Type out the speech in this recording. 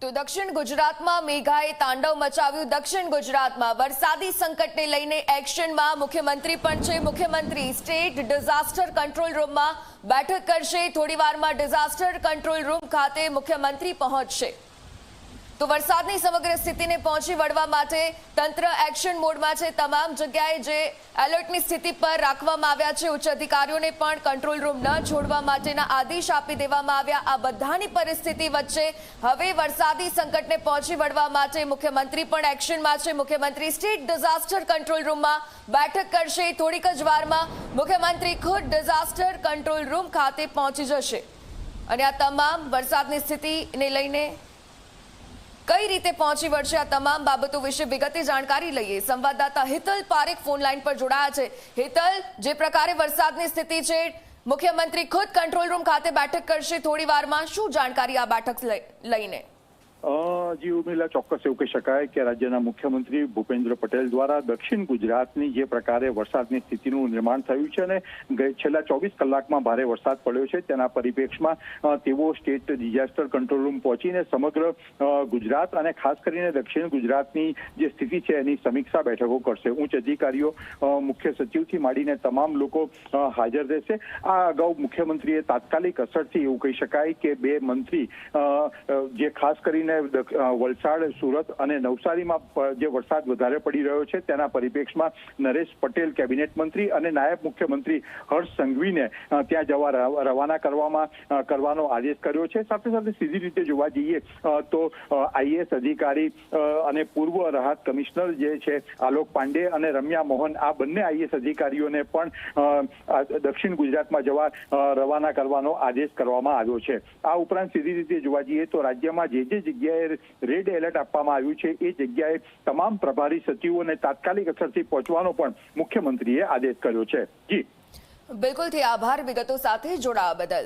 તો દક્ષિણ ગુજરાતમાં મેઘાએ તાંડવ મચાવ્યું। દક્ષિણ ગુજરાતમાં વરસાદી સંકટને લઈને એક્શનમાં મુખ્યમંત્રી પણ છે। મુખ્યમંત્રી સ્ટેટ ડિઝાસ્ટર કંટ્રોલ રૂમમાં બેઠક કરશે। થોડી વારમાં ડિઝાસ્ટર કંટ્રોલ રૂમ ખાતે મુખ્યમંત્રી પહોંચશે। તો વરસાદની સમગ્ર સ્થિતિને પહોંચી વળવા માટે તંત્ર એક્શન મોડમાં છે। તમામ જગ્યાએ જે એલર્ટની સ્થિતિ પર રાખવામાં આવ્યા છે। ઉચ્ચ અધિકારીઓને પણ કંટ્રોલ રૂમ ન છોડવા માટેના આદેશ આપી દેવામાં આવ્યા। આ બધાની પરિસ્થિતિ વચ્ચે હવે વરસાદી સંકટને પહોંચી વળવા માટે મુખ્યમંત્રી પણ એક્શનમાં છે। મુખ્યમંત્રી સ્ટેટ ડિઝાસ્ટર કંટ્રોલ રૂમમાં બેઠક કરશે। થોડીક જ વારમાં મુખ્યમંત્રી ખુદ ડિઝાસ્ટર કંટ્રોલ રૂમ ખાતે પહોંચી જશે અને આ તમામ વરસાદની સ્થિતિને લઈને કઈ રીતે પહોંચી વળશે આ તમામ બાબતો વિશે વિગતે જાણકારી લઈએ। સંવાદદાતા હિતલ પારેખ ફોન લાઈન પર જોડાયા છે। હિતલ, જે પ્રકારે વરસાદની સ્થિતિ છે, મુખ્યમંત્રી ખુદ કંટ્રોલ રૂમ ખાતે બેઠક કરશે થોડી વારમાં, શું જાણકારી આ બેઠક લઈને? જી ઉર્મિલા, ચોક્કસ એવું કહી શકાય કે રાજ્યના મુખ્યમંત્રી ભૂપેન્દ્ર પટેલ દ્વારા દક્ષિણ ગુજરાતની જે પ્રકારે વરસાદની સ્થિતિનું નિર્માણ થયું છે અને છેલ્લા 24 કલાકમાં ભારે વરસાદ પડ્યો છે તેના પરિપ્રેક્ષમાં તેઓ સ્ટેટ ડિઝાસ્ટર કંટ્રોલ રૂમ પહોંચીને સમગ્ર ગુજરાત અને ખાસ કરીને દક્ષિણ ગુજરાતની જે સ્થિતિ છે એની સમીક્ષા બેઠકો કરશે। ઉચ્ચ અધિકારીઓ, મુખ્ય સચિવથી માંડીને તમામ લોકો હાજર રહેશે। આ અગાઉ મુખ્યમંત્રીએ તાત્કાલિક અસરથી એવું કહી શકાય કે બે મંત્રી જે ખાસ કરીને વલસાડ, સુરત અને નવસારીમાં જે વરસાદ વધારે પડી રહ્યો છે તેના પરિપ્રેક્ષમાં નરેશ પટેલ કેબિનેટ મંત્રી અને નાયબ મુખ્યમંત્રી હર્ષ સંઘવીને ત્યાં જવા રવાના કરવાનો આદેશ કર્યો છે। સાથે સાથે સીધી રીતે જોવા જઈએ તો આઈએએસ અધિકારી અને પૂર્વ રાહત કમિશનર જે છે આલોક પાંડે અને રમ્યા મોહન, આ બંને આઈએએસ અધિકારીઓને પણ દક્ષિણ ગુજરાતમાં જવા રવાના કરવાનો આદેશ કરવામાં આવ્યો છે। આ ઉપરાંત સીધી રીતે જોવા જઈએ તો રાજ્યમાં જે જગ્યાએ રેડ એલર્ટ આપવામાં આવ્યું છે એ જગ્યાએ તમામ પ્રભારી સચિવોને તાત્કાલિક અસરથી પહોંચવાનો પણ મુખ્યમંત્રીએ આદેશ કર્યો છે। જી બિલકુલ, આભાર વિગતો સાથે જોડાવા બદલ।